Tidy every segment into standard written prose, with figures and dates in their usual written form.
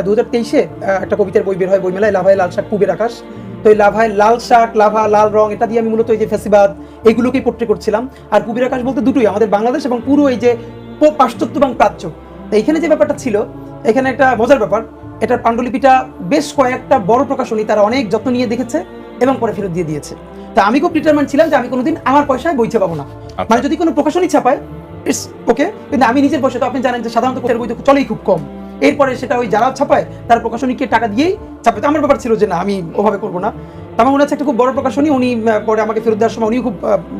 2023-এ একটা কবিতার বই বের হয় বইমেলায়, লাভায় লাল শাক পুবের আকাশ। তো এই লাভায় লাল শাক, লাভা, লাল রং, এটা দিয়ে আমি মূলত এই যে ফ্যাসিবাদ এগুলোকেই পোট্রে করছিলাম। আর পুবের আকাশ বলতে দুটোই, আমাদের বাংলাদেশ এবং পুরো এই যে পাশ্চাত্য এবং প্রাচ্য। তো এইখানে যে ব্যাপারটা ছিল, এখানে একটা মজার ব্যাপার, এটার পাণ্ডুলিপিটা বেশ কয়েকটা বড় প্রকাশনী তারা অনেক যত্ন নিয়ে দেখেছে এবং পরে ফেরত দিয়ে দিয়েছে। তা আমি খুব ডিটারমাইন্ড ছিলাম যে আমি কোনোদিন আমার পয়সায় বই ছাপাবো না। মানে যদি কোনো প্রকাশনী ছাপায় ইটস ওকে, কিন্তু আমি নিজের পয়সা, তো আপনি জানেন যে সাধারণত বই তো চলেই খুব কম। এরপরে সেটা ওই যারা ছাপায় তার প্রকাশনীকে টাকা দিয়েই ছাপায়। তো আমার ব্যাপার ছিল যে না, আমি ওভাবে করবো না। তো আমার মনে হচ্ছে একটা খুব বড় প্রকাশনী, উনি পরে আমাকে ফেরত দেওয়ার সময় উনিও খুব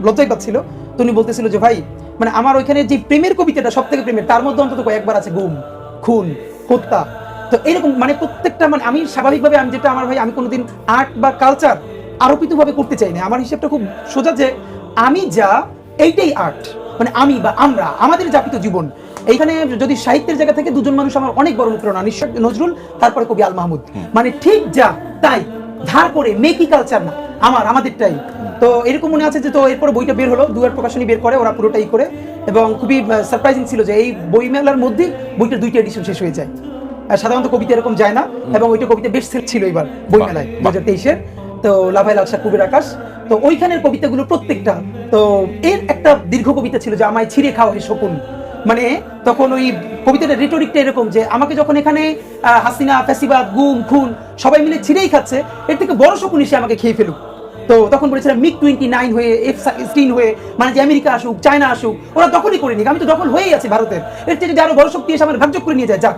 লজ্জাই পাচ্ছিল। তো উনি বলতেছিল যে ভাই, মানে আমার ওইখানে যে প্রেমের কবিতাটা সব থেকে প্রেমের, তার মধ্যে অন্তত কয়েকবার আছে গুম, খুন, হত্যা। তো এরকম মানে প্রত্যেকটা, মানে আমি স্বাভাবিকভাবে আমি যেটা আমার ভাই, আমি কোনোদিন আর্ট বা কালচার আরোপিতভাবে করতে চাই না। আমার হিসেবটা খুব সোজা যে আমি যা, এইটাই আর্ট। মানে আমি বা আমরা, আমাদের যাপিত জীবন। এইখানে যদি সাহিত্যের জায়গা থেকে দুজন মানুষ আমার অনেক বড় অনুপ্রেরণা, নিশ্চয় নজরুল, তারপরে কবি আল মাহমুদ। মানে ঠিক যা তাই, ধার করে মেকি কালচার না, আমাদেরটাই। তো এরকম মনে আছে যে, তো এরপর বইটা বের হলো, দুয়ার প্রকাশনী বের করে ওরা পুরোটাই করে, এবং খুবই সারপ্রাইজিং ছিল যে এই বইমেলার মধ্যেই বইটার 2টা এডিশন শেষ হয়ে যায়। সাধারণত কবিতা এরকম যায় না, এবং ওইটা কবিতা বেস্ট সেল ছিল এবার বইমেলায় 2023-এর। তো লাভায় লাল শাক পুবের আকাশ, তো ওইখানের কবিতাগুলো প্রত্যেকটা, তো এর একটা দীর্ঘ কবিতা ছিল যে আমায় ছিঁড়ে খাও হে শকুন। মানে তখন ওই কবিতাটার রিটোরিকটা এরকম যে আমাকে যখন এখানে হাসিনা, ফ্যাসিবাদ, গুম, খুন সবাই মিলে ছিঁড়েই খাচ্ছে, এর থেকে বড় শকুন এসে আমাকে খেয়ে ফেলুক। তো তখন বলেছিলাম MiG-29 হয়ে, F-16 হয়ে, মানে যে আমেরিকা আসুক, চায়না আসুক, ওরা দখলই করে নিক, আমি তো দখল হয়েই আছি ভারতের। এর চেয়ে যদি আরো বড় শক্তি এসে আমার ভাগযোগ করে নিয়ে যায়, যাক।